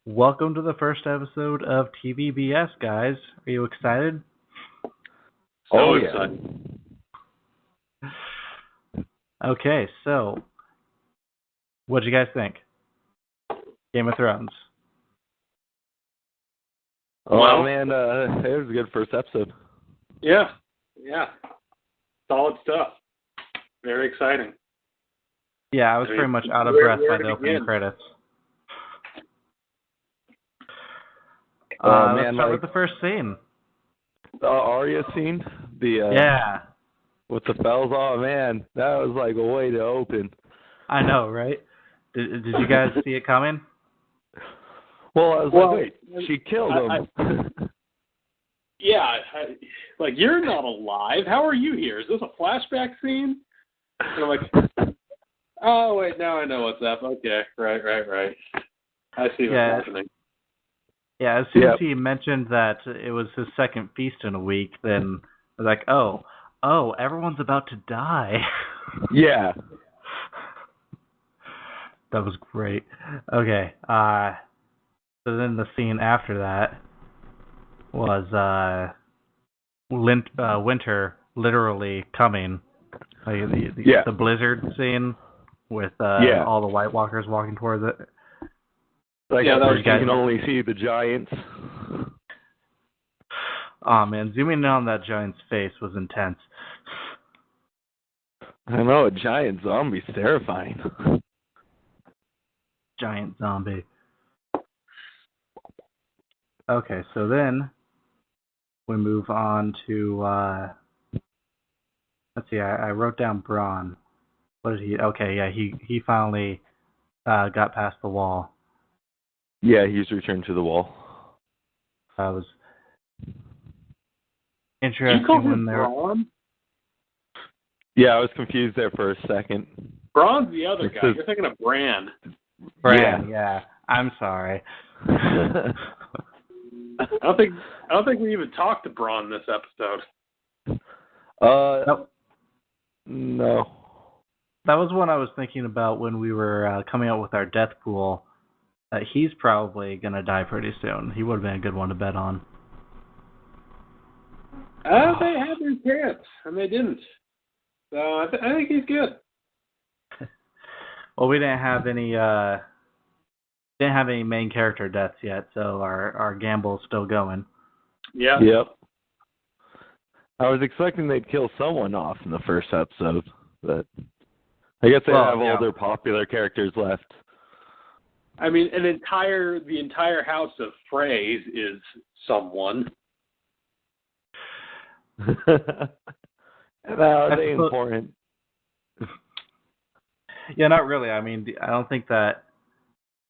Welcome to the first episode of TVBS, guys. Are you excited? So excited. Okay, so what do you guys think? Game of Thrones. Oh, man, it was a good first episode. Yeah. Solid stuff. Very exciting. Yeah, I was pretty much out of breath by the opening credits. Let's start with the first scene. The Arya scene? Yeah. With the fells? Oh, man, that was like a way to open. I know, right? Did you guys see it coming? Well, I was like, wait, she killed him. You're not alive. How are you here? Is this a flashback scene? And I'm like, oh, wait, now I know what's up. Okay, right. I see what's happening. Yeah, as soon as he mentioned that it was his second feast in a week, then I was like, oh, everyone's about to die. Yeah. That was great. Okay, so then the scene after that was winter literally coming. Like the blizzard scene with all the White Walkers walking towards it. Like, you can only see the giants. Oh, man, zooming in on that giant's face was intense. I know, a giant zombie's terrifying. Giant zombie. Okay, so then we move on to, let's see, I wrote down Bronn. What did he, okay, yeah, he finally got past the wall. Yeah, he's returned to the wall. That was interesting when they're... Bronn? Yeah, I was confused there for a second. Bronn's the other guy. You're thinking of Bran. Bran, yeah. I'm sorry. I don't think we even talked to Bronn this episode. Nope. No. That was one I was thinking about when we were coming out with our death pool. He's probably going to die pretty soon. He would have been a good one to bet on. They had their chance, and they didn't. So I think he's good. Well, we didn't have any main character deaths yet, so our gamble's still going. Yeah. Yep. I was expecting they'd kill someone off in the first episode, but I guess they have all their popular characters left. I mean, the entire house of Freys is someone. Are they important? Yeah, not really. I mean, I don't think that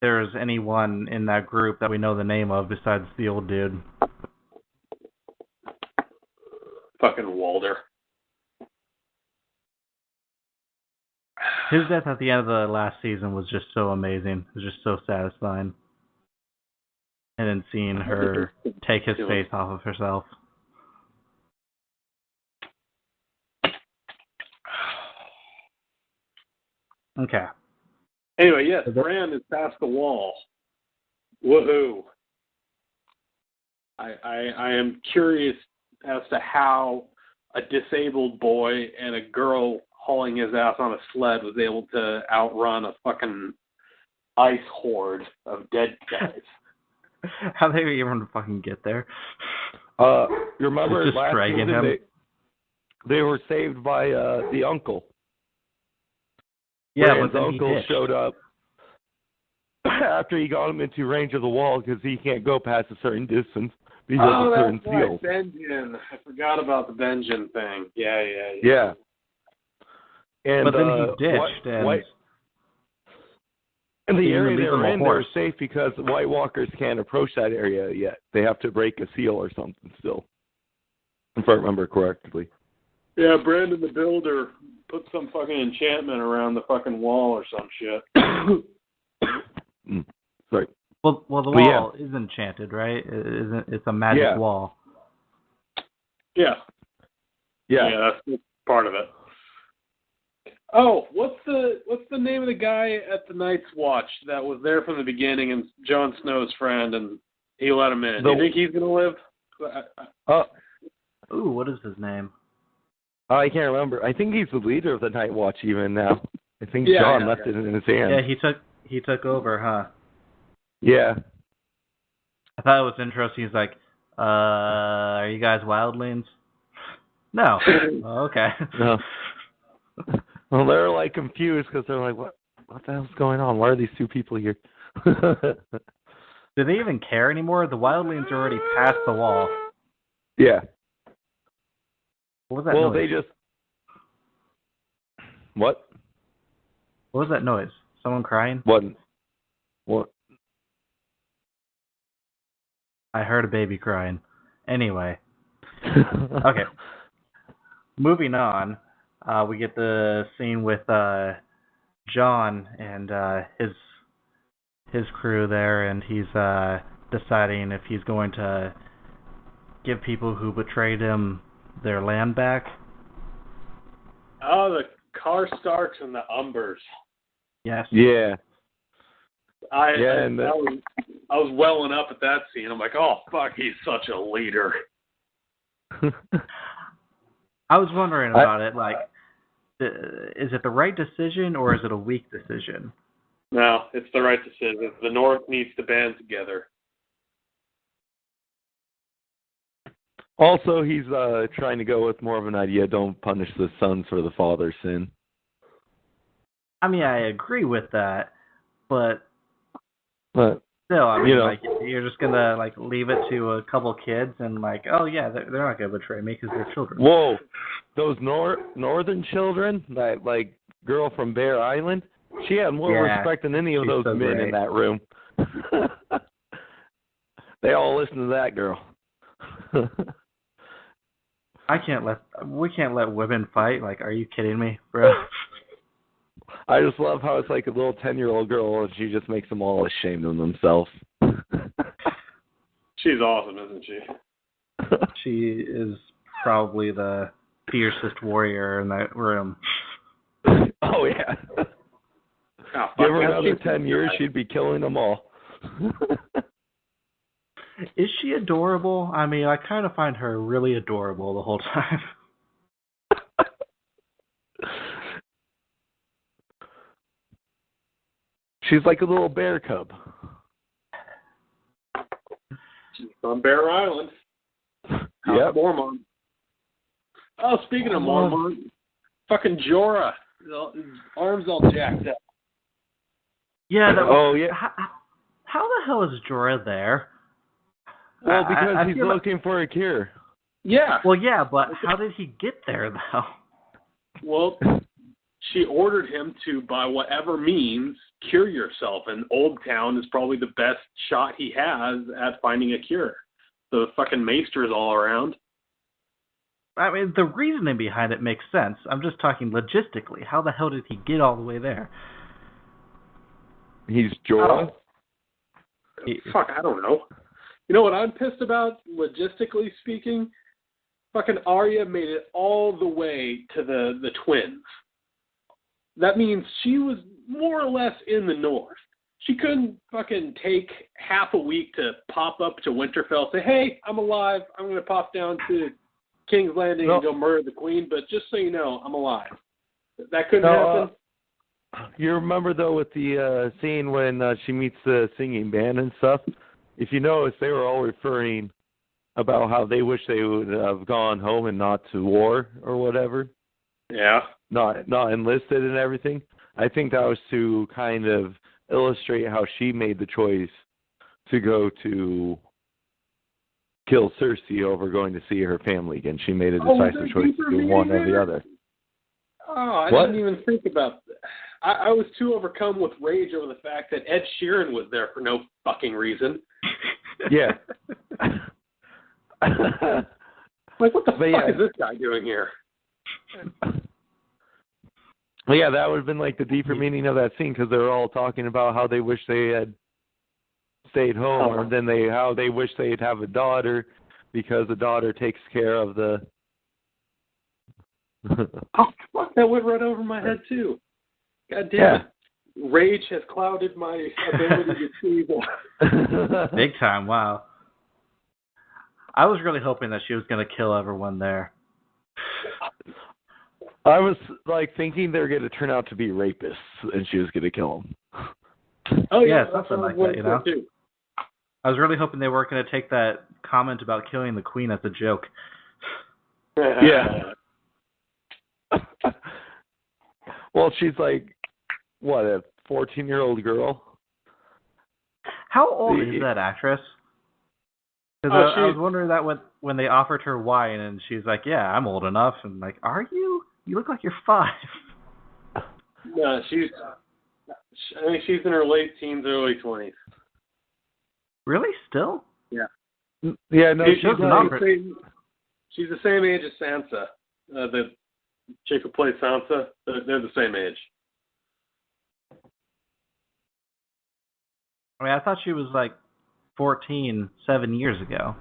there's anyone in that group that we know the name of besides the old dude. Fucking Walder. His death at the end of the last season was just so amazing. It was just so satisfying. And then seeing her take his face off of herself. Okay. Anyway, yes, Bran is past the wall. Woohoo! I am curious as to how a disabled boy and a girl hauling his ass on a sled was able to outrun a fucking ice horde of dead guys. How they even fucking get there? You remember just last dragging season him? They were saved by the uncle. Yeah, Bran's uncle showed up after he got him into range of the wall because he can't go past a certain distance because of certain seals. Benjen. I forgot about the Benjen thing. Yeah. And, but then he ditched. And the area they're in, they're safe because White Walkers can't approach that area yet. They have to break a seal or something still, if I remember correctly. Yeah, Brandon the Builder put some fucking enchantment around the fucking wall or some shit. Sorry. Well, the wall is enchanted, right? It's a magic wall. Yeah. Yeah, that's part of it. Oh, what's the name of the guy at the Night's Watch that was there from the beginning and Jon Snow's friend and he let him in? Do you think he's gonna live? Ooh, what is his name? I can't remember. I think he's the leader of the Night Watch even now. I think Jon left it in his hands. Yeah, he took over, huh? Yeah. I thought it was interesting. He's like, are you guys wildlings? No. Oh, okay. No. Well, they're like confused because they're like, what the hell's going on? Why are these two people here? Do they even care anymore? The wildlings are already past the wall. Yeah. What was that noise? They just... What? What was that noise? Someone crying? What? I heard a baby crying. Anyway. Okay. Moving on, we get the scene with Jon and his crew there, and he's deciding if he's going to give people who betrayed him their land back. Oh, the Karstarks and the Umbers. Yes. Yeah. I was welling up at that scene. I'm like, oh, fuck, he's such a leader. I was wondering about it, like, is it the right decision or is it a weak decision? No, it's the right decision. The North needs to band together. Also, he's trying to go with more of an idea, don't punish the sons for the father's sin. I mean, I agree with that, but still, I mean, you know, like, you're just gonna like leave it to a couple kids and like, oh yeah, they're not gonna betray me because they're children. Whoa, those northern children, that like girl from Bear Island, she had more respect than any of those men in that room. They all listen to that girl. We can't let women fight. Like, are you kidding me, bro? I just love how it's like a little 10-year-old girl and she just makes them all ashamed of themselves. She's awesome, isn't she? She is probably the fiercest warrior in that room. Oh, yeah. Oh, give her another 10 years, she'd be killing them all. Is she adorable? I mean, I kind of find her really adorable the whole time. She's like a little bear cub. She's from Bear Island. Yep. Mormon. Oh, speaking of Mormon, fucking Jorah. Arms all jacked up. Yeah. Yeah. How the hell is Jorah there? Well, because he's looking for a cure. Yeah. Well, yeah, but how did he get there, though? Well, she ordered him to, by whatever means, cure yourself, and Old Town is probably the best shot he has at finding a cure. The fucking maesters all around. I mean, the reasoning behind it makes sense. I'm just talking logistically. How the hell did he get all the way there? He's Jorah? Fuck, I don't know. You know what I'm pissed about, logistically speaking? Fucking Arya made it all the way to the twins. That means she was more or less in the north. She couldn't fucking take half a week to pop up to Winterfell, say, hey, I'm alive. I'm going to pop down to King's Landing and go murder the queen, but just so you know, I'm alive. That couldn't happen? You remember, though, with the scene when she meets the singing band and stuff? If you notice, they were all referring about how they wish they would have gone home and not to war or whatever. Yeah. Not enlisted and everything. I think that was to kind of illustrate how she made the choice to go to kill Cersei over going to see her family again. She made a decisive choice to do one or the other. Oh, I didn't even think about that. I was too overcome with rage over the fact that Ed Sheeran was there for no fucking reason. Yeah. Like, what the fuck is this guy doing here? Well, yeah, that would have been like the deeper meaning of that scene, because they were all talking about how they wish they had stayed home, or then how they wish they'd have a daughter, because the daughter takes care of the Oh, fuck, that went right over my head, too. God damn it. Rage has clouded my ability to see the... Big time, wow. I was really hoping that she was going to kill everyone there. I was thinking they're going to turn out to be rapists, and she was going to kill them. Oh yeah, something like that, you know. Too. I was really hoping they weren't going to take that comment about killing the queen as a joke. Yeah. Well, she's what, a 14-year-old girl? How old is that actress? Because I was wondering that when they offered her wine, and she's like, "Yeah, I'm old enough." And like, "Are you? You look like you're 5." No, she's in her late teens, early 20s. Really? Still? Yeah. Yeah, no, she's the same age as Sansa. The chick who plays Sansa, they're the same age. I mean, I thought she was 14 7 years ago.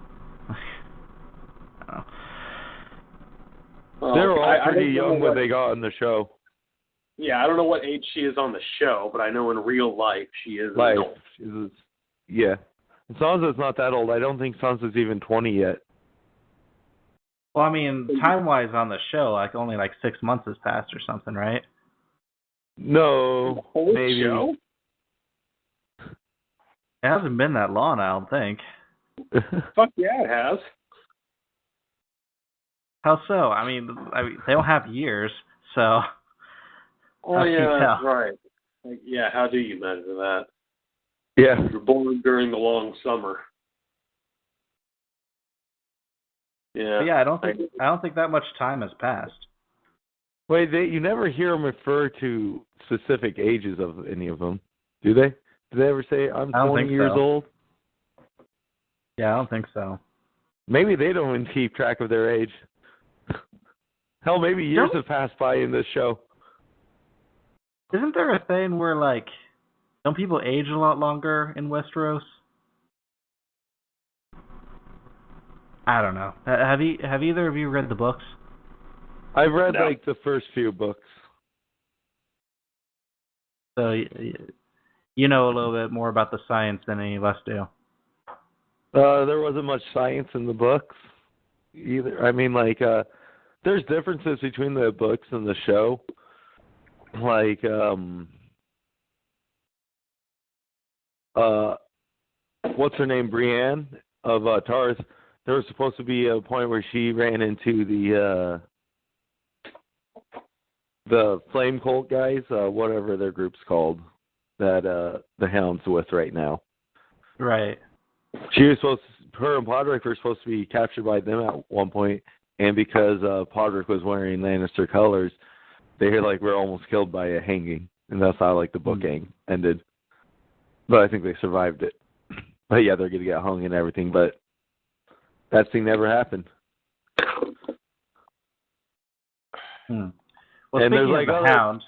Well, they were all pretty young when they got on the show. Yeah, I don't know what age she is on the show, but I know in real life she is adult. Yeah. And Sansa's not that old. I don't think Sansa's even 20 yet. Well, I mean, time-wise on the show, only 6 months has passed or something, right? No, maybe. Show? It hasn't been that long, I don't think. Fuck yeah, it has. How so? I mean, they don't have years, so. Oh yeah, that's right. Yeah, how do you measure that? Yeah, you're born during the long summer. Yeah. But yeah, I don't think that much time has passed. Wait, you never hear them refer to specific ages of any of them, do they? Do they ever say, I'm 20 years old? Yeah, I don't think so. Maybe they don't even keep track of their age. Hell, maybe years have passed by in this show. Isn't there a thing where, don't people age a lot longer in Westeros? I don't know. Have either of you read the books? I've read, the first few books. So, you know a little bit more about the science than any of us do. There wasn't much science in the books either. I mean, there's differences between the books and the show. What's her name? Brienne of Tarth. There was supposed to be a point where she ran into the Flame Cult guys, whatever their group's called, that the Hound's with right now. Right. She was her and Podrick were supposed to be captured by them at one point, and because Podrick was wearing Lannister colors, they were almost killed by a hanging, and that's how the book ended. But I think they survived it. But yeah, they're gonna get hung and everything, but that thing never happened. Well, and there's Hound.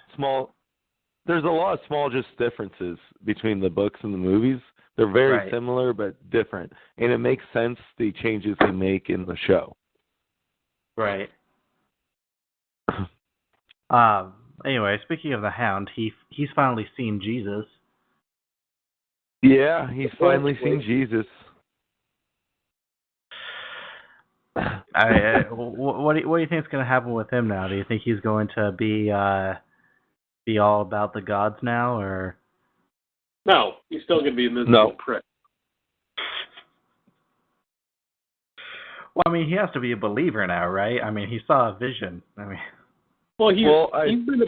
There's a lot of small just differences between the books and the movies. They're very similar but different, and it makes sense the changes they make in the show. Right. Anyway, speaking of the Hound, he's finally seen Jesus. Yeah, he's finally seen Jesus. What do you think is going to happen with him now? Do you think he's going to be all about the gods now, or? No, he's still going to be a miserable prick. Well, I mean, he has to be a believer now, right? I mean, he saw a vision. Well, he's been a...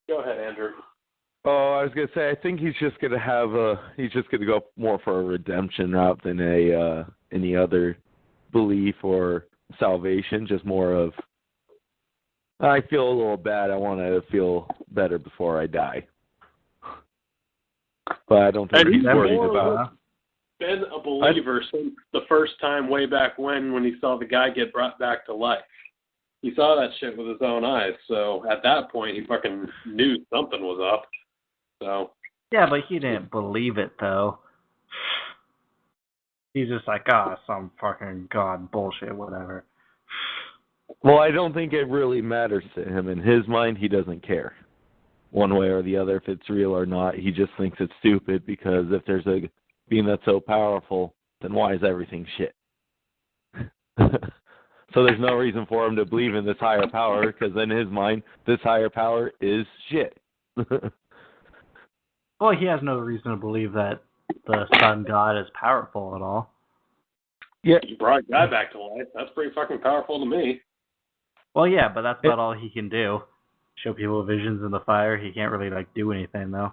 Go ahead, Andrew. Oh, I was going to say, I think he's just going to he's just going to go more for a redemption route than any other belief or salvation, just more of, I feel a little bad, I want to feel better before I die. But I don't think he's worried about it. Been a believer since the first time way back when he saw the guy get brought back to life. He saw that shit with his own eyes, so at that point he fucking knew something was up. So yeah, but he didn't believe it though. He's just some fucking god bullshit, whatever. Well, I don't think it really matters to him. In his mind, he doesn't care one way or the other if it's real or not. He just thinks it's stupid because if there's a being that's so powerful, then why is everything shit? So there's no reason for him to believe in this higher power because in his mind, this higher power is shit. Well, he has no reason to believe that the sun god is powerful at all. Yeah. You brought a guy back to life. That's pretty fucking powerful to me. Well, yeah, but that's about all he can do. Show people visions in the fire. He can't really do anything though.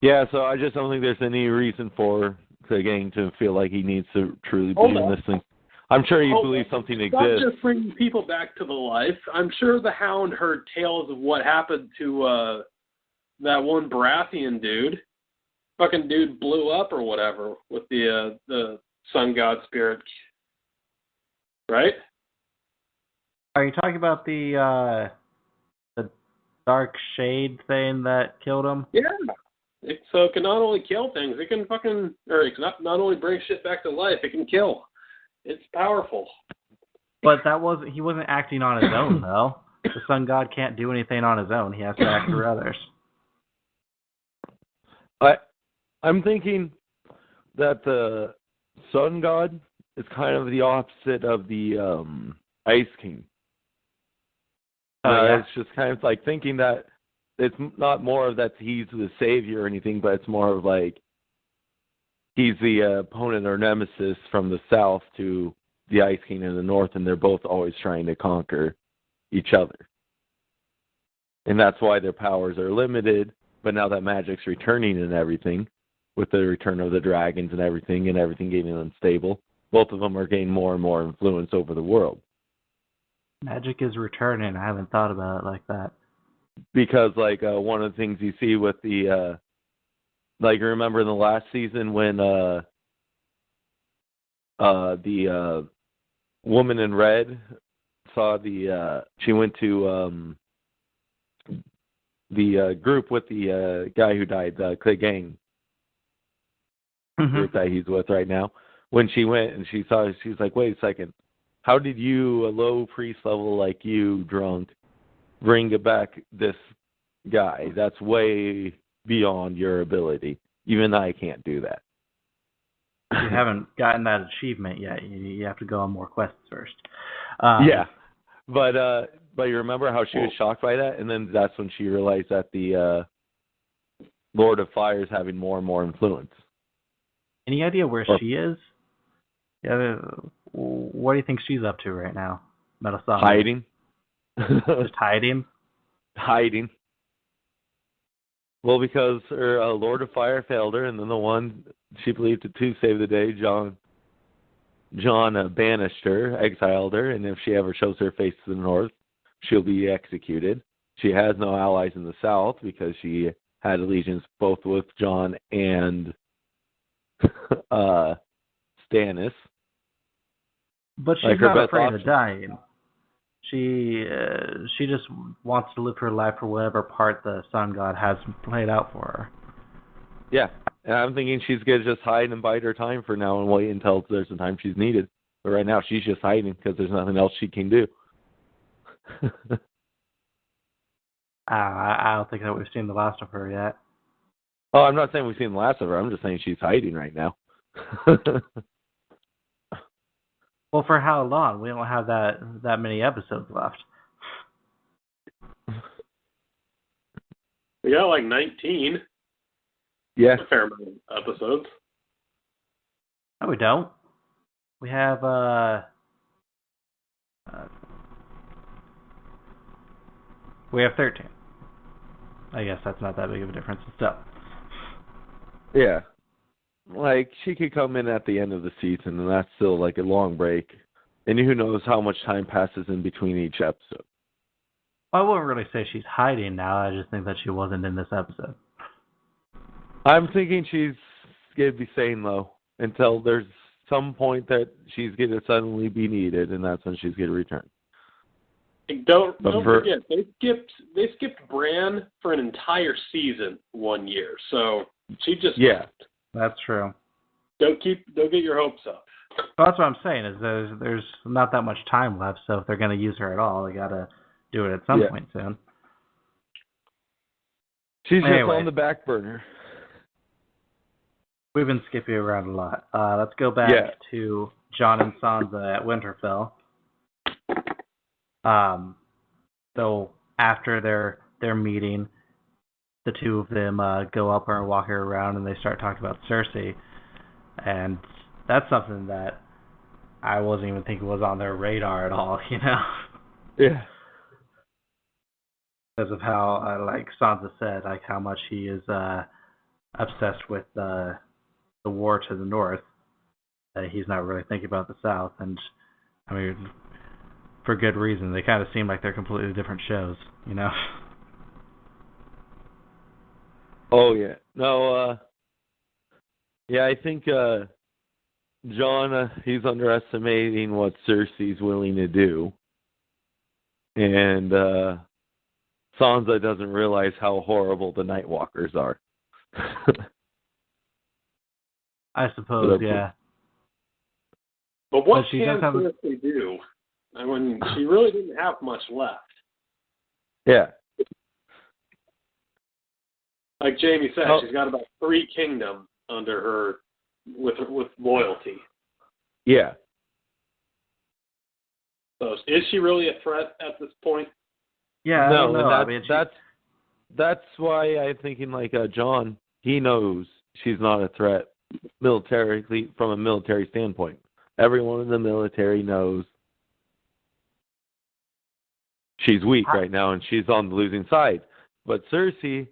Yeah, so I just don't think there's any reason for the gang to feel like he needs to truly believe in this thing. I'm sure he believes something exists. Not just bringing people back to the life. I'm sure the Hound heard tales of what happened to that one Baratheon dude. Fucking dude blew up or whatever with the sun god spirit. Right? Are you talking about the dark shade thing that killed him? Yeah. So it can not only kill things, it can it can not only bring shit back to life, it can kill. It's powerful. But he wasn't acting on his own though. The sun god can't do anything on his own. He has to act for others. I'm thinking that the sun god is kind of the opposite of the Ice King. Yeah. It's just kind of like thinking that it's not more of that he's the savior or anything, but it's more of like he's the opponent or nemesis from the south to the Ice King in the north, and they're both always trying to conquer each other. And that's why their powers are limited, but now that magic's returning and everything, with the return of the dragons and everything getting unstable, both of them are gaining more and more influence over the world. Magic is returning. I haven't thought about it like that. Because, one of the things you see with the, remember in the last season when the woman in red saw she went to the group with the guy who died, the gang group that he's with right now. When she went and she saw, she's like, wait a second, how did you, a low priest level like you, drunk, bring back this guy? That's way beyond your ability. Even I can't do that. You haven't gotten that achievement yet. You have to go on more quests first. Yeah, but you remember how she was shocked by that, and then that's when she realized that the Lord of Fire is having more and more influence. Any idea where she is? Yeah. What do you think she's up to right now? Melisandre? Hiding. Just hiding? Hiding. Well, because her Lord of Fire failed her, and then the one she believed to save the day, John banished her, exiled her, and if she ever shows her face to the north, she'll be executed. She has no allies in the south because she had allegiance both with John and Stannis. But she's not afraid of dying. She just wants to live her life for whatever part the sun god has played out for her. Yeah, and I'm thinking she's going to just hide and bide her time for now and wait until there's the time she's needed. But right now she's just hiding because there's nothing else she can do. I don't think that we've seen the last of her yet. Oh, I'm not saying we've seen the last of her. I'm just saying she's hiding right now. Well, for how long? We don't have that many episodes left. We got 19. Yeah. A fair amount of episodes. No, we don't. We have we have 13. I guess that's not that big of a difference still. Yeah. She could come in at the end of the season, and that's still a long break. And who knows how much time passes in between each episode. I wouldn't really say she's hiding now. I just think that she wasn't in this episode. I'm thinking she's going to be staying low until there's some point that she's going to suddenly be needed, and that's when she's going to return. Don't forget, they skipped Bran for an entire season 1 year, so she just yeah. That's true. Don't get your hopes up. So that's what I'm saying is there's not that much time left. So if they're going to use her at all, they got to do it at some point soon. She's just on the back burner. We've been skipping around a lot. Let's go back to Jon and Sansa at Winterfell. So after their meeting, the two of them go up and walk her around, and they start talking about Cersei, and that's something that I wasn't even thinking was on their radar at all, you know? Yeah. Because of how, like Sansa said, like how much he is obsessed with the war to the north. He's not really thinking about the south, and I mean, for good reason. They kind of seem like they're completely different shows, you know? Oh, yeah. No, yeah, I think Jon, he's underestimating what Cersei's willing to do. And Sansa doesn't realize how horrible the Night Walkers are. I suppose, yeah. But what can Cersei do? I mean, she really didn't have much left. Yeah. Like Jamie said, she's got about 3 kingdoms under her with loyalty. Yeah. So is she really a threat at this point? Yeah, no, and that's why I'm thinking like Jon. He knows she's not a threat militarily from a military standpoint. Everyone in the military knows she's weak right now and she's on the losing side. But Cersei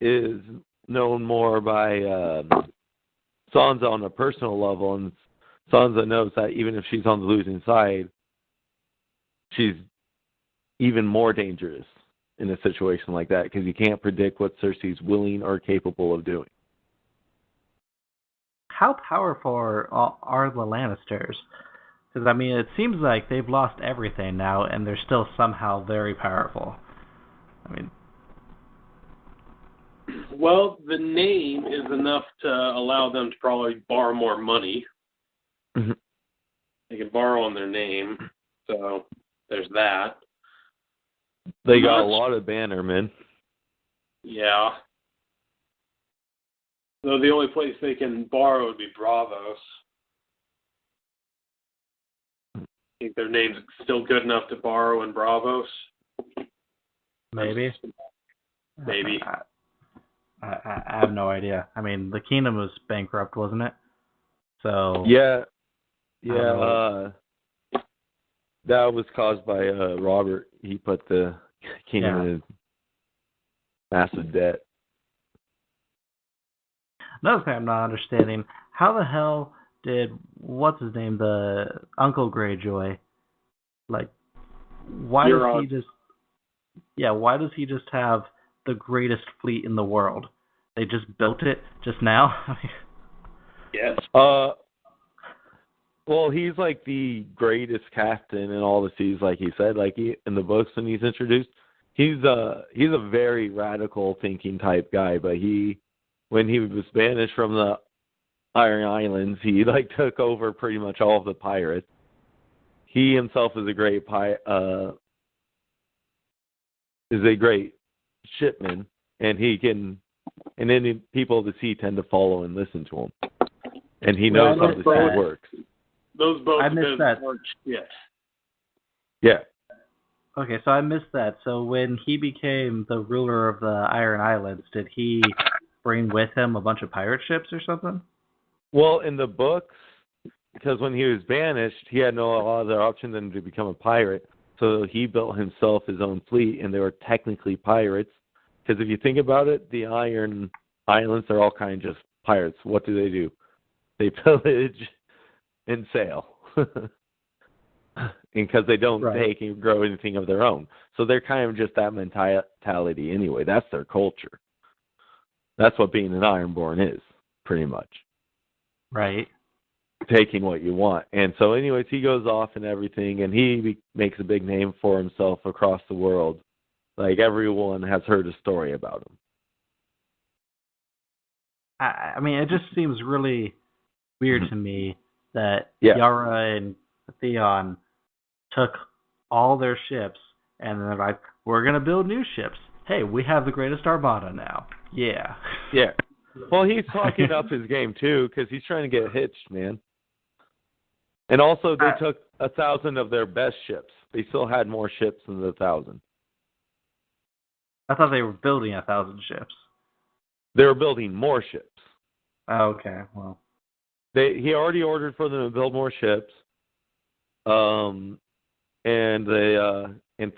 is known more by Sansa on a personal level, and Sansa knows that even if she's on the losing side, she's even more dangerous in a situation like that because you can't predict what Cersei's willing or capable of doing. How powerful are the Lannisters? Because, I mean, it seems like they've lost everything now, and they're still somehow very powerful. I mean... Well, the name is enough to allow them to probably borrow more money. Mm-hmm. They can borrow on their name, so there's that. They got a lot of bannermen. Yeah. So the only place they can borrow would be Braavos. Think their name's still good enough to borrow in Braavos? Maybe. Maybe. I have no idea. I mean, the kingdom was bankrupt, wasn't it? So yeah. That was caused by Robert. He put the kingdom in massive debt. Another thing I'm not understanding: how the hell did what's his name, the Uncle Greyjoy, like, why does he just have the greatest fleet in the world? They just built it just now? Yes. Well, he's like the greatest captain in all the seas, like he said. Like in the books when he's introduced, he's a very radical thinking type guy. But when he was banished from the Iron Islands, he like took over pretty much all of the pirates. He himself is a great shipman, and then people of the sea tend to follow and listen to him, and he knows how the sea works. Those boats I missed that. Yeah. Okay, so I missed that. So when he became the ruler of the Iron Islands, did he bring with him a bunch of pirate ships or something? Well, in the books, because when he was banished, he had no other option than to become a pirate. So he built himself his own fleet, and they were technically pirates. Because if you think about it, the Iron Islands are all kind of just pirates. What do? They pillage and sail. Because they don't make and grow anything of their own. So they're kind of just that mentality anyway. That's their culture. That's what being an Ironborn is, pretty much. Right. Taking what you want. And so anyways, he goes off and everything, and he makes a big name for himself across the world. Like, everyone has heard a story about him. I mean, it just seems really weird to me that Yeah. Yara and Theon took all their ships, and they're like, we're going to build new ships. Hey, we have the greatest armada now. Yeah. Yeah. Well, he's talking up his game, too, because he's trying to get hitched, man. And also, they took 1,000 of their best ships. They still had more ships than the 1,000. I thought they were building 1,000 ships. They were building more ships. Oh, okay, well. He already ordered for them to build more ships. And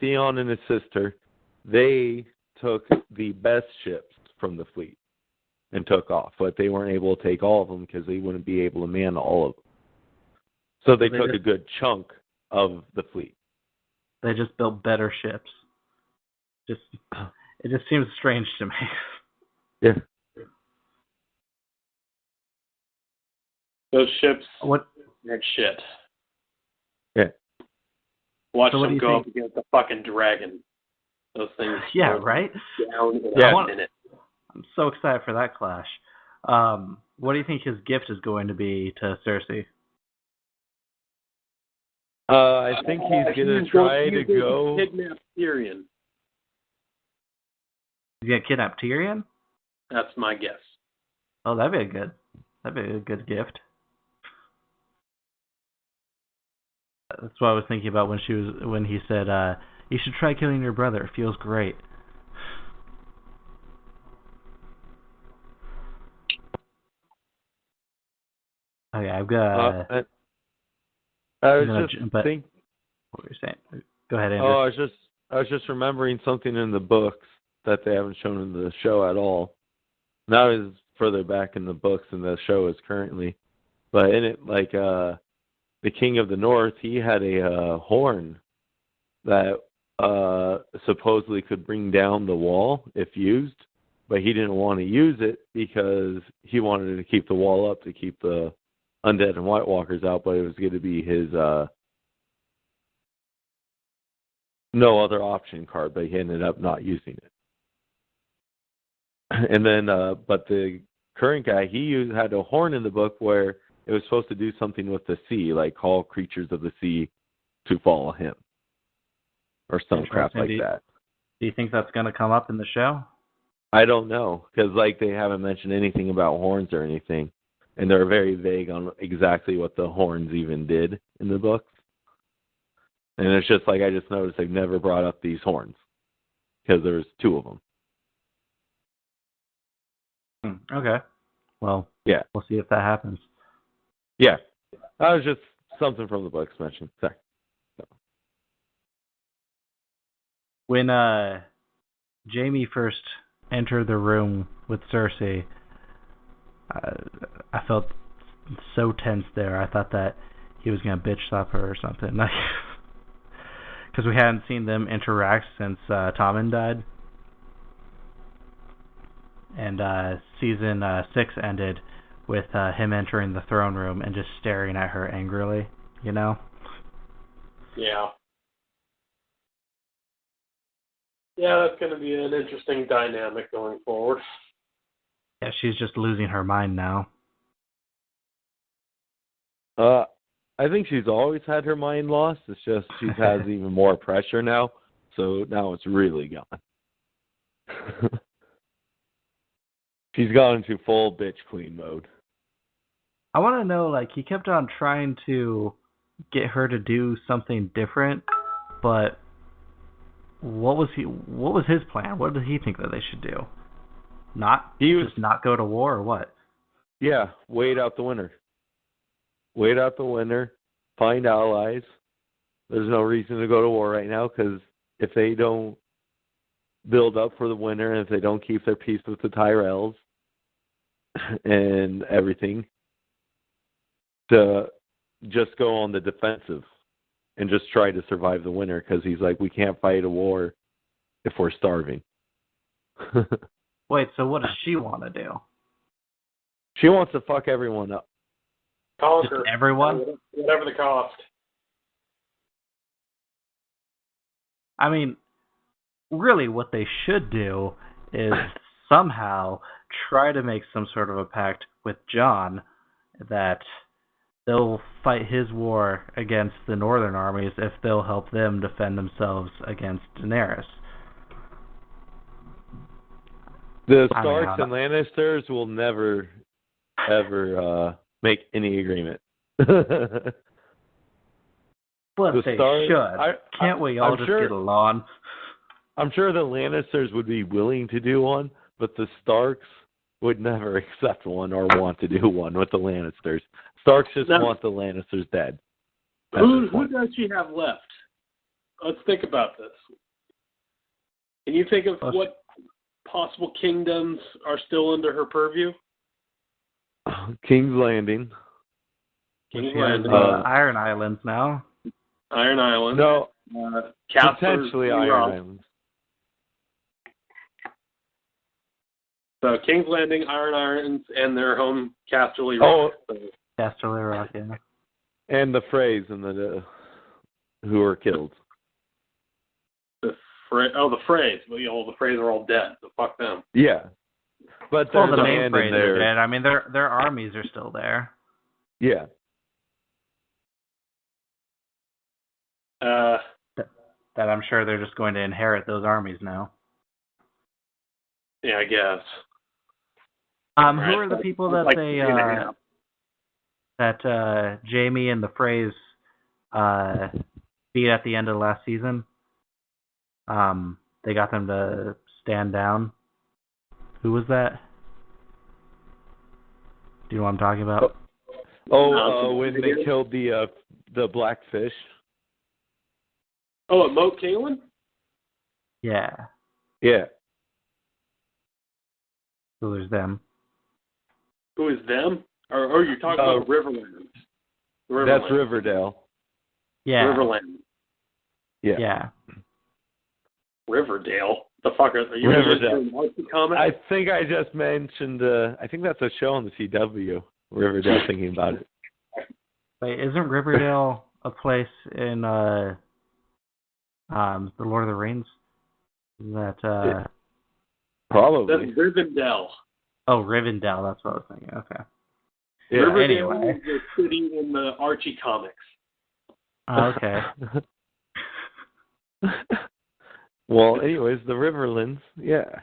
Theon and his sister, they took the best ships from the fleet and took off. But they weren't able to take all of them because they wouldn't be able to man all of them. So they took a good chunk of the fleet. They just built better ships. It just seems strange to me. Yeah. Those ships What? are shit. Yeah. Watch So them go up against the fucking dragon. Those things. Yeah, right? Down in Yeah. a minute. I'm so excited for that clash. What do you think his gift is going to be to Cersei? I think he's going to try to go... Kidnap Tyrion. He's going to kidnap Tyrion? That's my guess. Oh, that'd be a good gift. That's what I was thinking about when he said, you should try killing your brother. It feels great. Okay, I've got... I was just thinking... What were you saying? Go ahead, Andrew. Oh, I was just remembering something in the books that they haven't shown in the show at all. That is further back in the books than the show is currently. But in it, like, the King of the North, he had a horn that supposedly could bring down the wall if used, but he didn't want to use it because he wanted to keep the wall up to keep the undead and White Walkers out, but it was going to be his no other option card, but he ended up not using it. And then, but the current guy, he had a horn in the book where it was supposed to do something with the sea, like call creatures of the sea to follow him, or some crap like that. Do you think that's going to come up in the show? I don't know, because like they haven't mentioned anything about horns or anything, and they're very vague on exactly what the horns even did in the books. And it's just like I just noticed they've never brought up these horns because there's 2 of them. Okay. Well, yeah, we'll see if that happens. Yeah. That was just something from the books mentioned. Sorry. So. When Jaime first entered the room with Cersei, I felt so tense there. I thought that he was going to bitch slap her or something. Because we hadn't seen them interact since Tommen died. And season 6 ended with him entering the throne room and just staring at her angrily, you know? Yeah. Yeah, that's going to be an interesting dynamic going forward. Yeah, she's just losing her mind now. I think she's always had her mind lost. It's just she has even more pressure now. So now it's really gone. She's gone into full bitch queen mode. I want to know, like, he kept on trying to get her to do something different, but what was his plan? What did he think that they should do? Just not go to war or what? Yeah, wait out the winter. Wait out the winter, find allies. There's no reason to go to war right now because if they don't build up for the winter and if they don't keep their peace with the Tyrells and everything, to just go on the defensive and just try to survive the winter because he's like, we can't fight a war if we're starving. Wait, so what does she want to do? She wants to fuck everyone up. Conquer. Just everyone? Whatever the cost. I mean, really what they should do is somehow try to make some sort of a pact with Jon that they'll fight his war against the northern armies if they'll help them defend themselves against Daenerys. The Starks and Lannisters will never, ever make any agreement. But they Starks, should. Can't we all just get along? I'm sure the Lannisters would be willing to do one, but the Starks would never accept one or want to do one with the Lannisters. Starks just want the Lannisters dead. Who does she have left? Let's think about this. Can you think of what possible kingdoms are still under her purview? King's Landing. Iron Islands now. Iron Islands. No. Potentially Iron Islands. So King's Landing, Iron Islands, and their home Casterly Rock. Casterly Rock, yeah. And the Freys and the who were killed. The Freys. Well, the Freys are all dead. So fuck them. Yeah. But the main Freys are dead. I mean, their armies are still there. Yeah. That I'm sure they're just going to inherit those armies now. Yeah, I guess. Who are the people that Jaime and the Freys beat at the end of the last season? They got them to stand down. Who was that? Do you know what I'm talking about? When they killed the black fish. Oh, at Moat Cailin? Yeah. Yeah. So there's them. Who is them? Or you're talking about Riverlands? That's Riverdale. Yeah. Riverland. Yeah. Riverdale? The fuck are you Riverdale. Comics? I think I just mentioned, I think that's a show on the CW. Riverdale, thinking about it. Wait, isn't Riverdale a place in the Lord of the Rings? That Probably. That's Rivendell. Oh, Rivendell. That's what I was thinking. Okay. Yeah. Riverdale Anyway. is the city in the Archie comics. Okay. Well, anyways, the Riverlands. Yeah.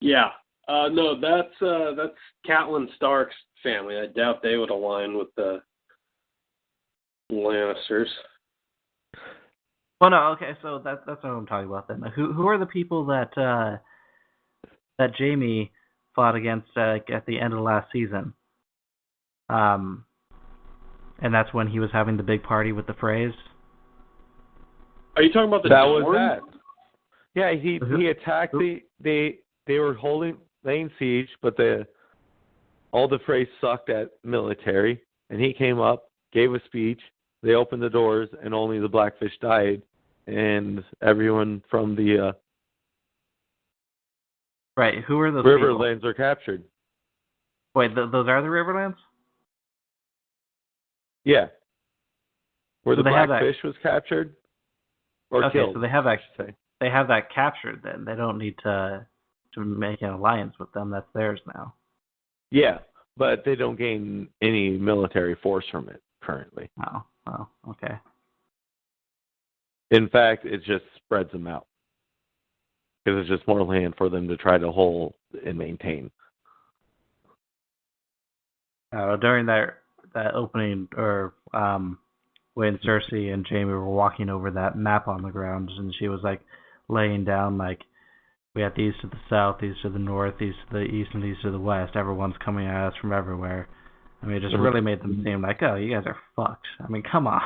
Yeah. No, that's Catelyn Stark's family. I doubt they would align with the Lannisters. Well, no. Okay, so that's what I'm talking about then. Who are the people that Jaime fought against at the end of the last season? And that's when he was having the big party with the Freys. Are you talking about the Dorns? Was that? Yeah, he attacked they were laying siege, but all the Freys sucked at military, and he came up, gave a speech, they opened the doors, and only the Blackfish died, and everyone from the right, who are those Riverlands are captured. Wait, those are the Riverlands? Yeah. Where So the Blackfish was captured or killed. So they have that captured then. They don't need to make an alliance with them. That's theirs now. Yeah, but they don't gain any military force from it currently. Oh, okay. In fact, it just spreads them out. Because it's just more land for them to try to hold and maintain. During that opening, or when Cersei and Jaime were walking over that map on the ground, and she was like laying down like, we have the east to the south, east to the north, east to the east, and east to the west. Everyone's coming at us from everywhere. I mean, it just really made them seem like, oh, you guys are fucked. I mean, come on.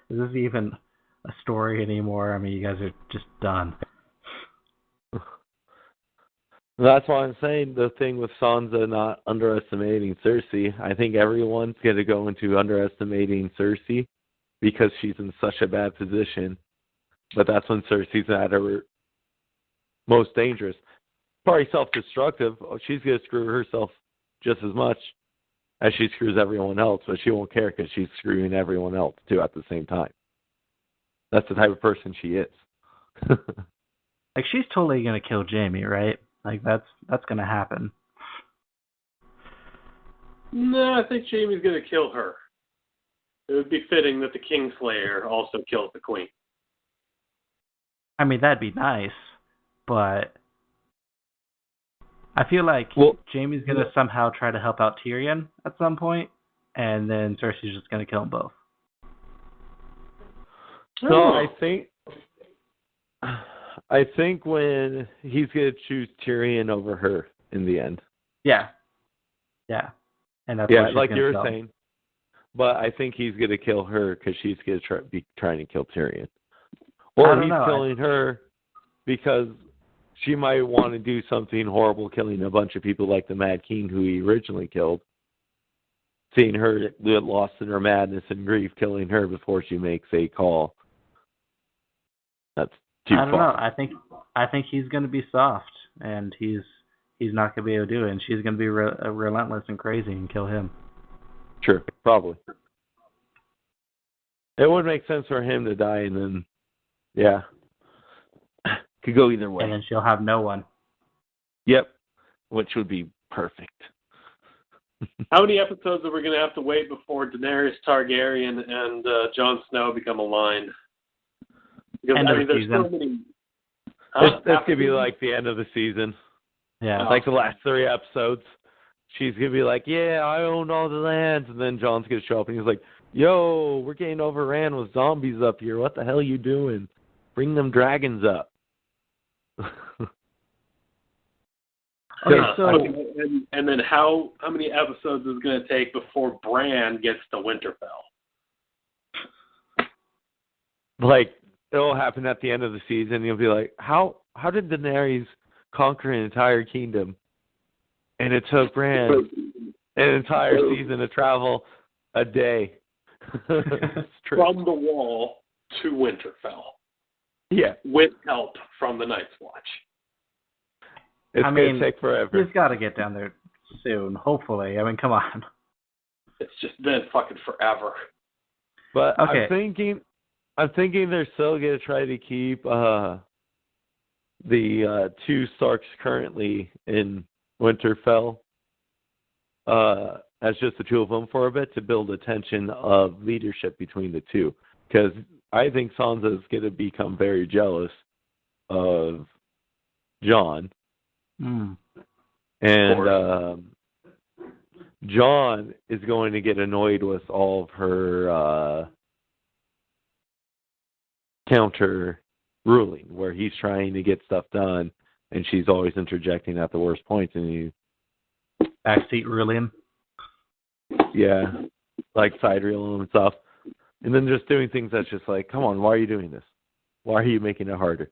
Is this even a story anymore? I mean, you guys are just done. That's why I'm saying the thing with Sansa not underestimating Cersei. I think everyone's going to go into underestimating Cersei because she's in such a bad position. But that's when Cersei's at her most dangerous. Probably self-destructive. She's going to screw herself just as much as she screws everyone else, but she won't care because she's screwing everyone else too at the same time. That's the type of person she is. Like, she's totally going to kill Jaime, right? Like, that's going to happen. No, I think Jaime's going to kill her. It would be fitting that the Kingslayer also kills the Queen. I mean, that'd be nice, but I feel like Jaime's going to somehow try to help out Tyrion at some point, and then Cersei's just going to kill them both. So I think when he's going to choose Tyrion over her in the end. Yeah. And that's what she's like you were tell. saying. But I think he's going to kill her because she's going to be trying to kill Tyrion. Or he's killing her because she might want to do something horrible, killing a bunch of people like the Mad King who he originally killed. Seeing her lost in her madness and grief, killing her before she makes a call. That's too far. I don't know. I think he's going to be soft, and he's not going to be able to do it, and she's going to be relentless and crazy and kill him. Sure, probably. It would make sense for him to die, and then, yeah. Could go either way. And then she'll have no one. Yep, which would be perfect. How many episodes are we going to have to wait before Daenerys Targaryen and Jon Snow become aligned? Because, there's so many... It's going to be like the end of the season. Yeah. Like the last 3 episodes. She's going to be like, yeah, I own all the lands. And then Jon's going to show up and he's like, yo, we're getting overran with zombies up here. What the hell are you doing? Bring them dragons up. Okay, so... And then how many episodes is it going to take before Bran gets to Winterfell? Like, it'll happen at the end of the season. You'll be like, how did Daenerys conquer an entire kingdom? And it took Bran an entire season to travel a day. From the Wall to Winterfell. Yeah. With help from the Night's Watch. It's going to take forever. He's got to get down there soon, hopefully. I mean, come on. It's just been fucking forever. But okay. I'm thinking they're still going to try to keep the 2 Starks currently in Winterfell as just the 2 of them for a bit to build a tension of leadership between the 2. Because I think Sansa is going to become very jealous of Jon. Mm. And Jon is going to get annoyed with all of her counter ruling, where he's trying to get stuff done, and she's always interjecting at the worst points. And backseat ruling. Yeah, like side reeling and stuff, and then just doing things that's just like, come on, why are you doing this? Why are you making it harder?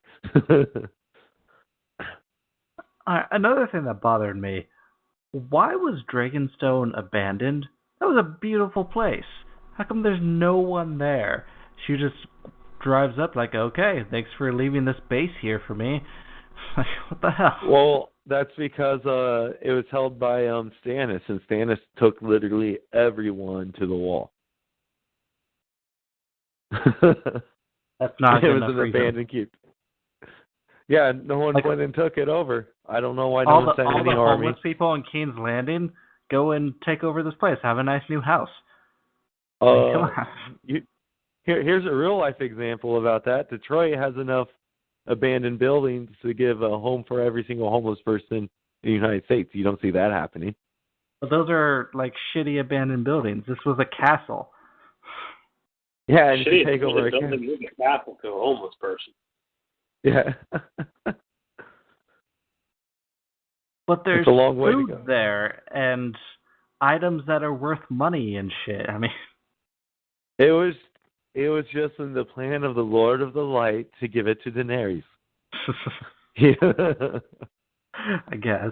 Another thing that bothered me, why was Dragonstone abandoned? That was a beautiful place. How come there's no one there? She just drives up like, okay, thanks for leaving this base here for me. Like, what the hell? Well, that's because it was held by Stannis, and Stannis took literally everyone to the Wall. That's not good it was enough an reason. abandoned keep. Yeah, no one went and took it over. I don't know why no one one sent any army. All the homeless people in King's Landing go and take over this place. Have a nice new house. Come on. Here's a real-life example about that. Detroit has enough abandoned buildings to give a home for every single homeless person in the United States. You don't see that happening. But those are, like, shitty abandoned buildings. This was a castle. Yeah, and you take over a castle to a homeless person. Yeah. But there's a long way food to go. there and items that are worth money and shit. I mean, it was just in the plan of the Lord of the Light to give it to Daenerys. I guess.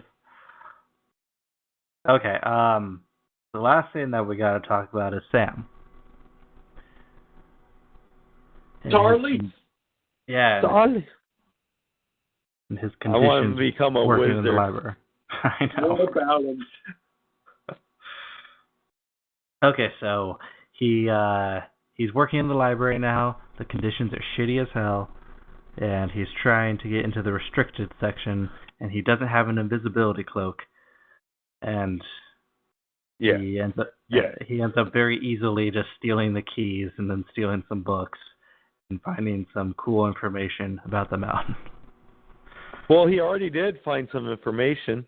Okay, the last thing that we got to talk about is Sam. Charlie? Yeah. Charlie. And his I want him to become a working wizard. in the library. I know. What about him? Okay, so he's working in the library now. The conditions are shitty as hell, and he's trying to get into the restricted section, and he doesn't have an invisibility cloak. And Yeah. He ends up very easily just stealing the keys and then stealing some books and finding some cool information about the mountain. Well, he already did find some information.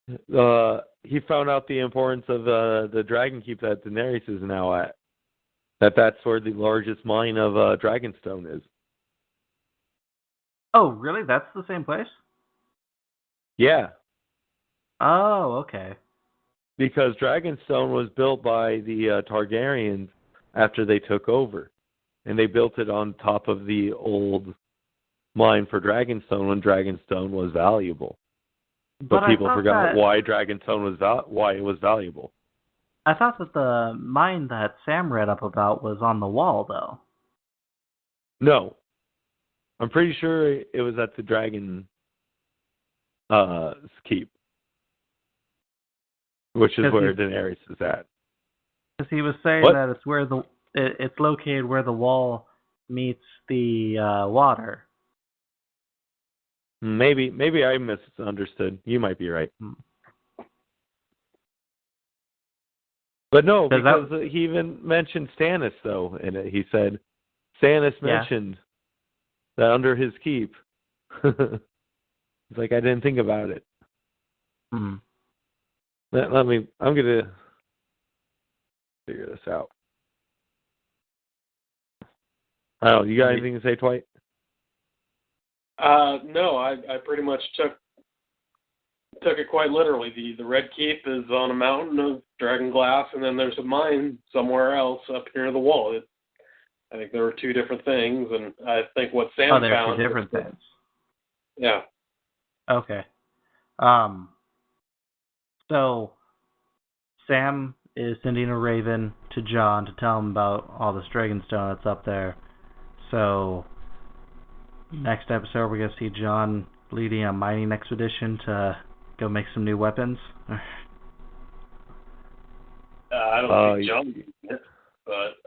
He found out the importance of the Dragon Keep that Daenerys is now at. That's where the largest mine of Dragonstone is. Oh, really? That's the same place? Yeah, Oh, okay. because Dragonstone was built by the Targaryens after they took over. And they built it on top of the old mine for Dragonstone when Dragonstone was valuable. But people forgot why Dragonstone why it was valuable. I thought that the mine that Sam read up about was on the wall, though. No. I'm pretty sure it was at the Dragon Keep, which is where Daenerys is at. Because he was saying that it's where it's located where the wall meets the water. Maybe I misunderstood. You might be right. But no, because he even mentioned Stannis, though, in it. He said, Stannis mentioned that under his keep. It's like, I didn't think about it. Mm-hmm. I'm going to figure this out. I don't know, you got anything to say, Dwight? No, I pretty much took it quite literally. The Red Keep is on a mountain of dragon glass, and then there's a mine somewhere else up near the wall. I think there were two different things, and I think what Sam found... Oh, there are two different things. Yeah. Okay. So, Sam is sending a raven to Jon to tell him about all this Dragonstone that's up there. So, next episode we're going to see Jon leading a mining expedition to go make some new weapons. I don't think Jon used it, but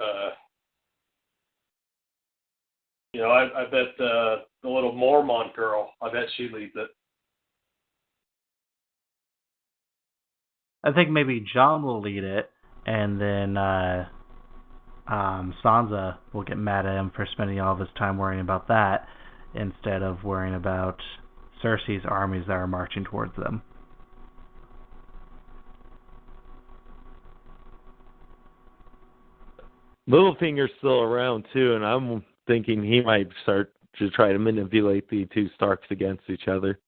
I bet the little Mormont girl, I bet she leads it. I think maybe Jon will lead it, and then Sansa will get mad at him for spending all of his time worrying about that instead of worrying about Cersei's armies that are marching towards them. Littlefinger's still around too, and I'm thinking he might start to try to manipulate the two Starks against each other.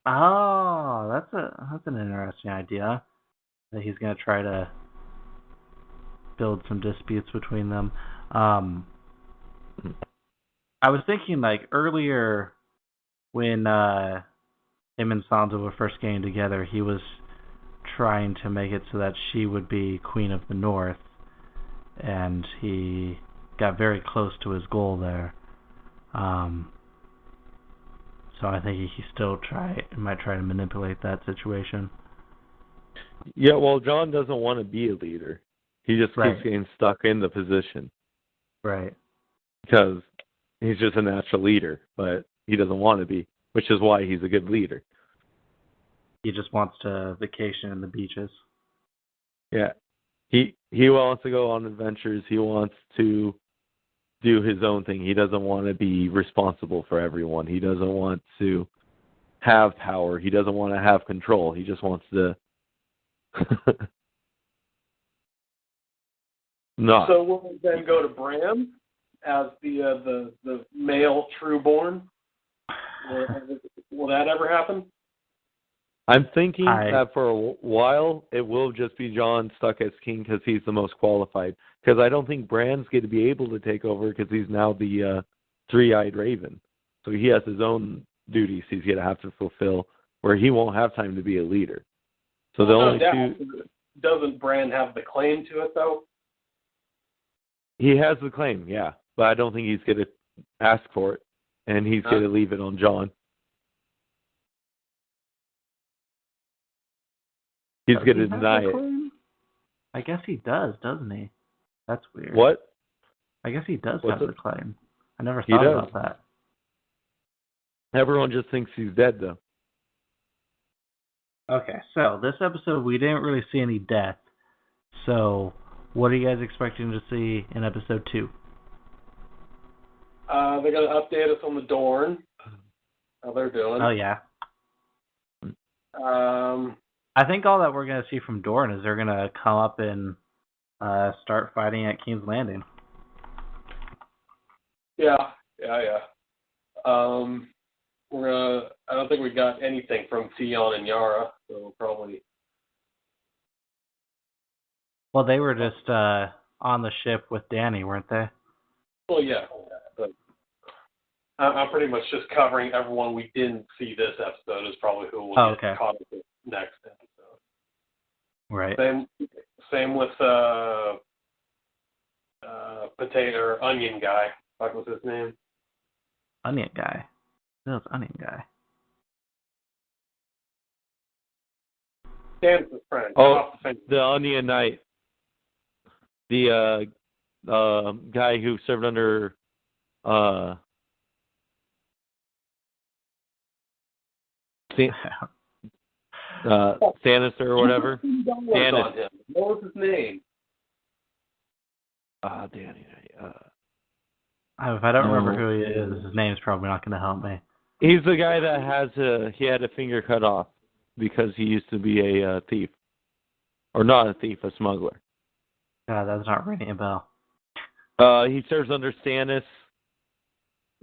Oh, that's an interesting idea. That he's going to try to build some disputes between them. I was thinking like earlier when him and Sansa were first getting together, he was trying to make it so that she would be Queen of the North, and he got very close to his goal there. So I think he still might try to manipulate that situation. Yeah, well, Jon doesn't want to be a leader. He just keeps getting stuck in the position. Right. Because he's just a natural leader, but he doesn't want to be, which is why he's a good leader. He just wants to vacation in the beaches. Yeah. He wants to go on adventures. He wants to do his own thing. He doesn't want to be responsible for everyone. He doesn't want to have power. He doesn't want to have control. He just wants to not. So will we then go to Bran as the male trueborn? Will that ever happen? I'm thinking that for a while it will just be Jon stuck as king because he's the most qualified. Because I don't think Bran's going to be able to take over because he's now the three-eyed raven. So he has his own duties he's going to have to fulfill where he won't have time to be a leader. So the only two... Doesn't Bran have the claim to it, though? He has the claim, yeah. But I don't think he's going to ask for it. And he's going to leave it on Jon. He's going to deny it. I guess he does, doesn't he? That's weird. What? I guess he does have the claim. I never thought about that. Everyone just thinks he's dead, though. Okay, so this episode we didn't really see any death. So, what are you guys expecting to see in episode 2? They're going to update us on the Dorn, how they're doing. Oh, yeah. I think all that we're going to see from Dorne is they're going to come up and start fighting at King's Landing. Yeah. I don't think we got anything from Theon and Yara, so we'll probably. Well, they were just on the ship with Dany, weren't they? Well, yeah. But I'm pretty much just covering everyone we didn't see this episode is probably who will get caught up with next episode. Right. Same with potato or onion guy. What was his name? Onion guy. Who's Onion guy? Dan's friend. Oh, the Onion Knight. The guy who served under Stannis or whatever. Stannis. What was his name? Danny. If I don't remember who he is, his name's probably not going to help me. He's the guy that he had a finger cut off because he used to be a thief. Or not a thief, a smuggler. God, that's not ringing a bell. He serves under Stannis.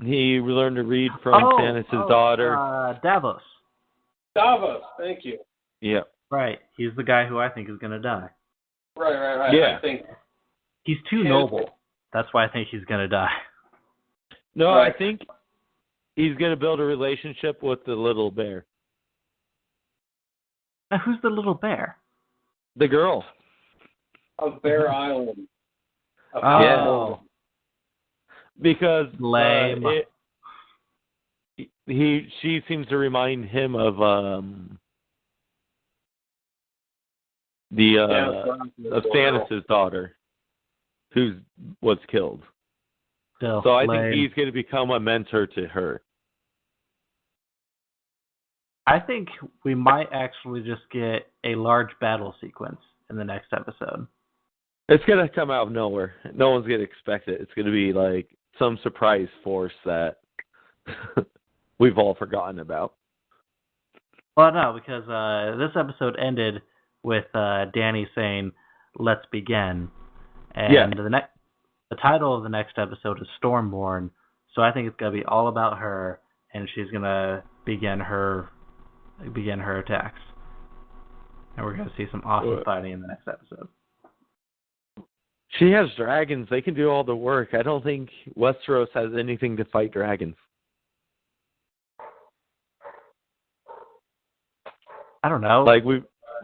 He learned to read from Stannis' daughter. Davos. Davos, thank you. Yeah. Right, he's the guy who I think is going to die. Right. Yeah. I think he's too noble. That's why I think he's going to die. No, right. I think he's going to build a relationship with the little bear. Now, who's the little bear? The girl. Of Bear Island. Yeah. Because she seems to remind him of Stannis' daughter, who was killed. Still so I think he's going to become a mentor to her. I think we might actually just get a large battle sequence in the next episode. It's going to come out of nowhere. No one's going to expect it. It's going to be like some surprise force that we've all forgotten about. Well, no, because this episode ended with Dany saying, "Let's begin." And the title of the next episode is Stormborn, so I think it's going to be all about her, and she's going to begin her attacks. And we're going to see some awesome fighting in the next episode. She has dragons. They can do all the work. I don't think Westeros has anything to fight dragons. I don't know. Like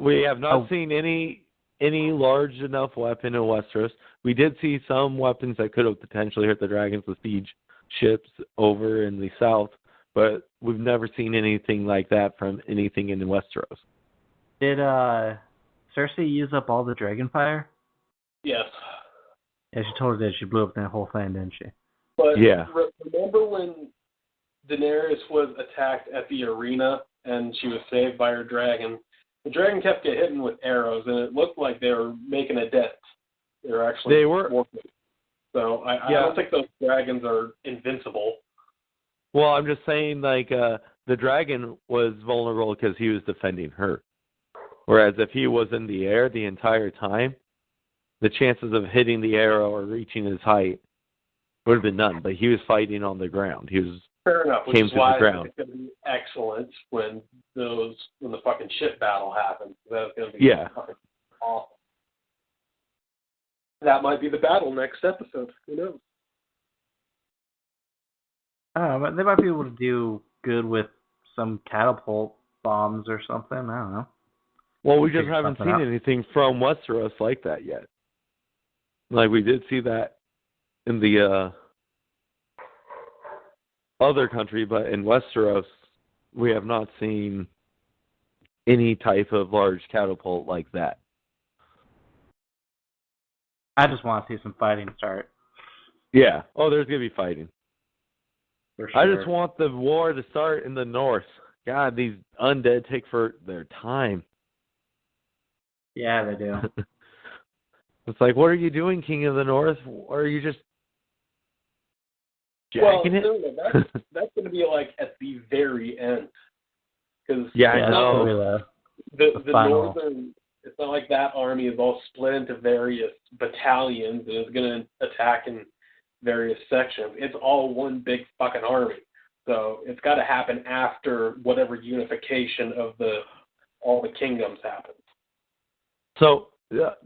we have not seen any large enough weapon in Westeros. We did see some weapons that could have potentially hurt the dragons with siege ships over in the south, but we've never seen anything like that from anything in Westeros. Did Cersei use up all the dragon fire? Yes. Yeah, she totally did. She blew up the whole thing, didn't she? But remember when Daenerys was attacked at the arena and she was saved by her dragon? The dragon kept getting hit with arrows, and it looked like they were making a dent. They were working. So I don't think those dragons are invincible. Well, I'm just saying, like, the dragon was vulnerable because he was defending her. Whereas if he was in the air the entire time, the chances of hitting the arrow or reaching his height would have been none. But he was fighting on the ground. He was fair enough. Which came is to why the ground. It's going to be excellent when the fucking ship battle happens. That's going to be fucking awesome. That might be the battle next episode. Who knows? But they might be able to do good with some catapult bombs or something. I don't know. Well, we just haven't seen anything from Westeros like that yet. Like, we did see that in the other country, but in Westeros, we have not seen any type of large catapult like that. I just want to see some fighting start. Yeah. Oh, there's going to be fighting. For sure. I just want the war to start in the north God, these undead take for their time. Yeah, they do. It's like, what are you doing, King of the North? Or are you just jacking it? No, that's going to be like at the very end. Cause Yeah, I know. The northern, it's not like that army is all split into various battalions and is going to attack in various sections. It's all one big fucking army. So it's got to happen after whatever unification of all the kingdoms happens. So,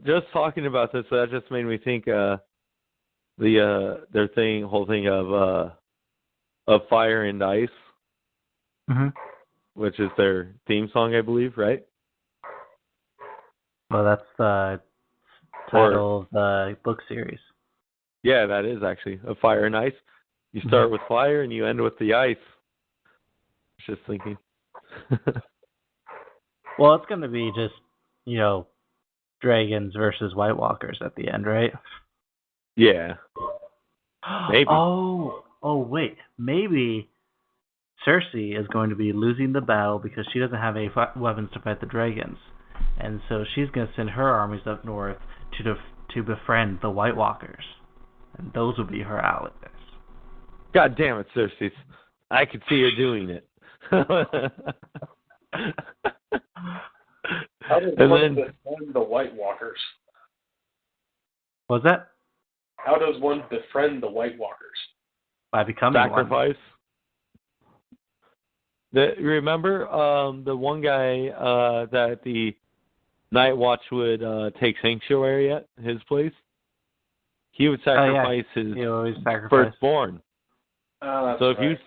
just talking about this, that just made me think their whole thing of Fire and Ice, which is their theme song, I believe, right? Well, that's the title of the book series. Yeah, that is actually a Fire and Ice. You start with fire and you end with the ice. Just thinking. Well, it's going to be just, dragons versus White Walkers at the end, right? Yeah. Maybe. Oh, wait. Maybe Cersei is going to be losing the battle because she doesn't have any weapons to fight the dragons. And so she's going to send her armies up north to befriend the White Walkers. And those will be her allies. God damn it, Cersei. I could see her doing it. How does one befriend the White Walkers? What's that? How does one befriend the White Walkers? By becoming sacrifice. Remember the one guy that the Night Watch would take sanctuary at his place? He would sacrifice his firstborn. So if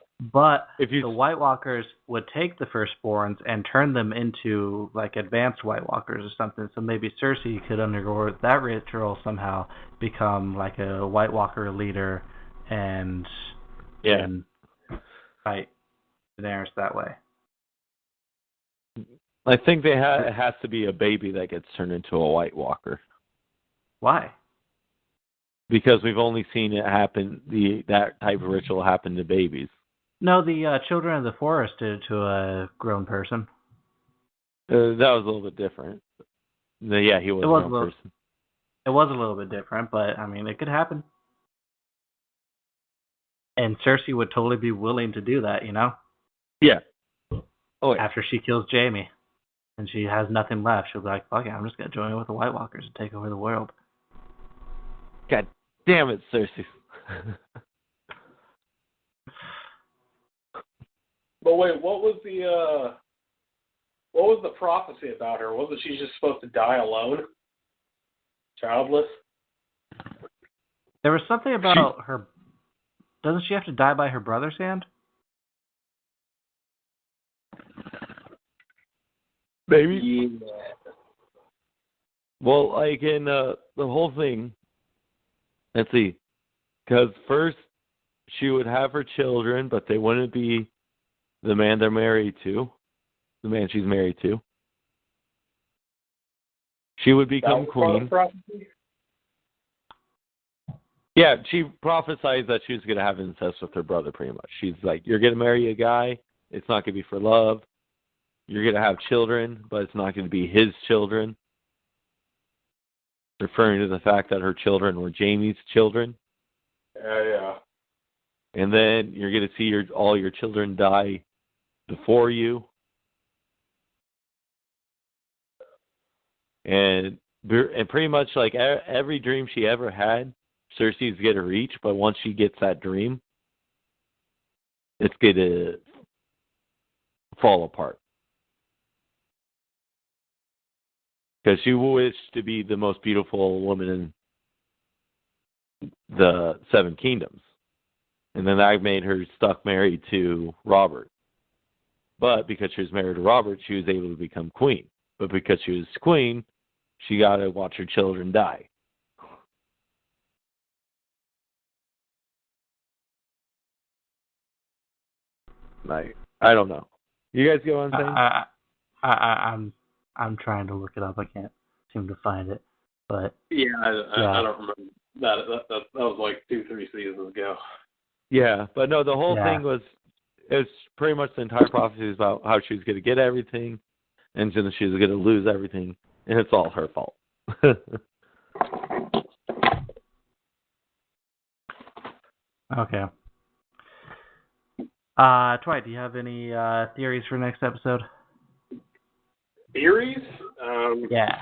the White Walkers would take the firstborns and turn them into like advanced White Walkers or something. So maybe Cersei could undergo that ritual somehow, become like a White Walker leader, and fight Daenerys that way. I think it has to be a baby that gets turned into a White Walker. Why? Because we've only seen it happen, that type of ritual happen to babies. No, the Children of the Forest did it to a grown person. That was a little bit different. Yeah, he was a grown person. It was a little bit different, but I mean, it could happen. And Cersei would totally be willing to do that, Yeah. Oh, yeah. After she kills Jaime, and she has nothing left, she'll be like, "Fuck it, I'm just gonna join with the White Walkers and take over the world." God damn it, Cersei. But wait, what was the prophecy about her? Wasn't she just supposed to die alone? Childless? There was something about her. Doesn't she have to die by her brother's hand? Maybe. Yeah. Well, like in the whole thing, let's see, because first she would have her children, but they wouldn't be the man they're married to, the man she's married to. She would become queen. Yeah, she prophesied that she was going to have incest with her brother, pretty much. She's like, you're going to marry a guy, it's not going to be for love. You're going to have children, but it's not going to be his children. Referring to the fact that her children were Jaime's children. Yeah. And then you're going to see all your children die before you. And pretty much like every dream she ever had, Cersei's going to reach, but once she gets that dream, it's going to fall apart. Because she wished to be the most beautiful woman in the Seven Kingdoms. And then that made her stuck married to Robert. But because she was married to Robert, she was able to become queen. But because she was queen, she got to watch her children die. Like, I don't know. You guys get what I'm saying? I'm trying to look it up. I can't seem to find it. But I don't remember that. That was like 2-3 seasons ago. Yeah, but no, the whole thing was it's pretty much the entire prophecy is about how she's going to get everything, and then she's going to lose everything, and it's all her fault. Okay. Dwight, do you have any theories for next episode? Theories? Yeah.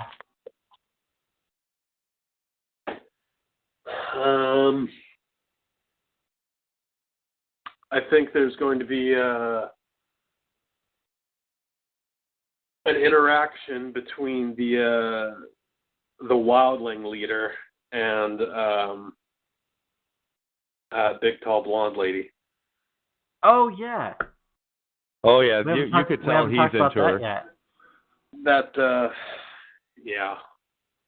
I think there's going to be an interaction between the wildling leader and big tall blonde lady. Oh yeah. Oh yeah, you could tell he's into her. That yeah.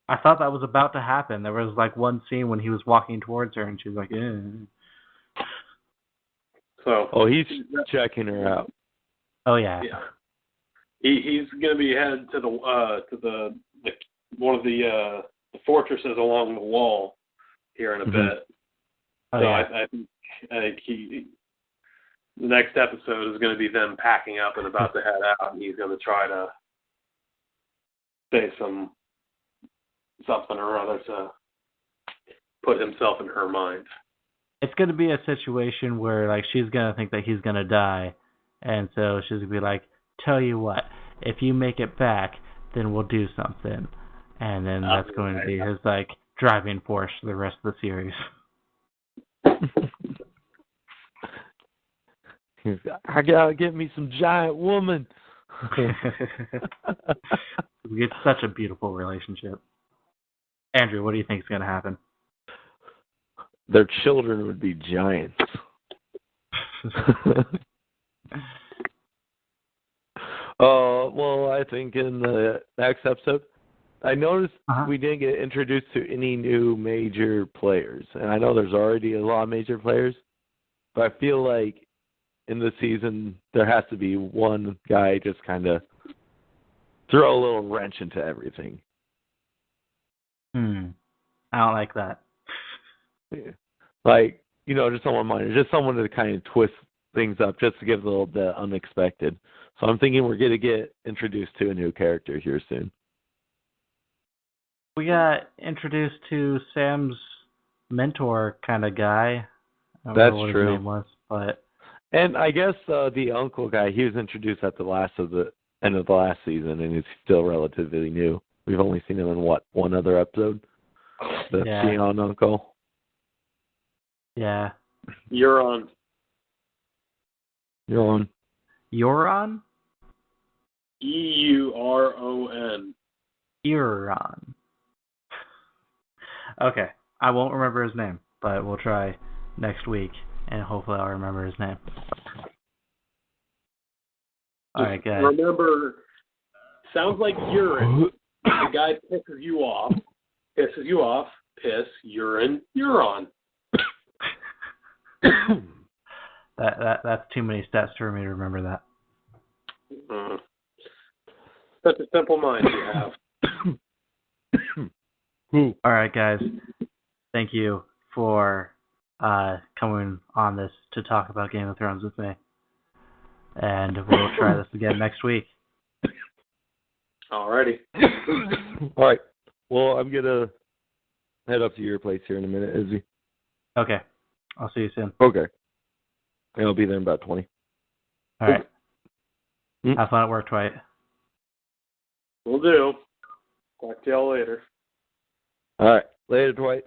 I thought that was about to happen. There was like one scene when he was walking towards her, and she was like, "Yeah." So. Oh, he's checking her out. Oh yeah. Yeah. He's going to be headed to the one of the fortresses along the wall here in a bit. Oh, so yeah. I think the next episode is going to be them packing up and about to head out, and he's going to try to say something or other to put himself in her mind. It's going to be a situation where like she's going to think that he's going to die, and so she's going to be like, "Tell you what, if you make it back, then we'll do something." And then that's going to be his like driving force for the rest of the series. I gotta get me some giant woman. It's such a beautiful relationship. Andrew, what do you think is going to happen? Their children would be giants. Well, I think in the next episode, I noticed we didn't get introduced to any new major players. And I know there's already a lot of major players, but I feel like in the season, there has to be one guy just kind of throw a little wrench into everything. I don't like that. Yeah. Like, just someone minor, just someone to kind of twist things up, just to give a little bit unexpected. So I'm thinking we're going to get introduced to a new character here soon. We got introduced to Sam's mentor kind of guy. I don't That's know what true. His name was, but and I guess the uncle guy, he was introduced at the end of the last season, and he's still relatively new. We've only seen him in one other episode. The Peon uncle. Yeah. Euron. Euron? Euron. Euron. Okay. I won't remember his name, but we'll try next week, and hopefully I'll remember his name. All right, guys. Remember, sounds like urine. The guy pisses you off, piss, urine, Euron. That's too many steps for me to remember that. Such a simple mind you have. All right, guys. Thank you for coming on this to talk about Game of Thrones with me. And we'll try this again next week. Alrighty. All right. Well, I'm going to head up to your place here in a minute, Izzy. Okay. I'll see you soon. Okay. And I'll be there in about 20. All right. Have fun at work, Dwight. Will do. Talk to y'all later. All right. Later, Dwight.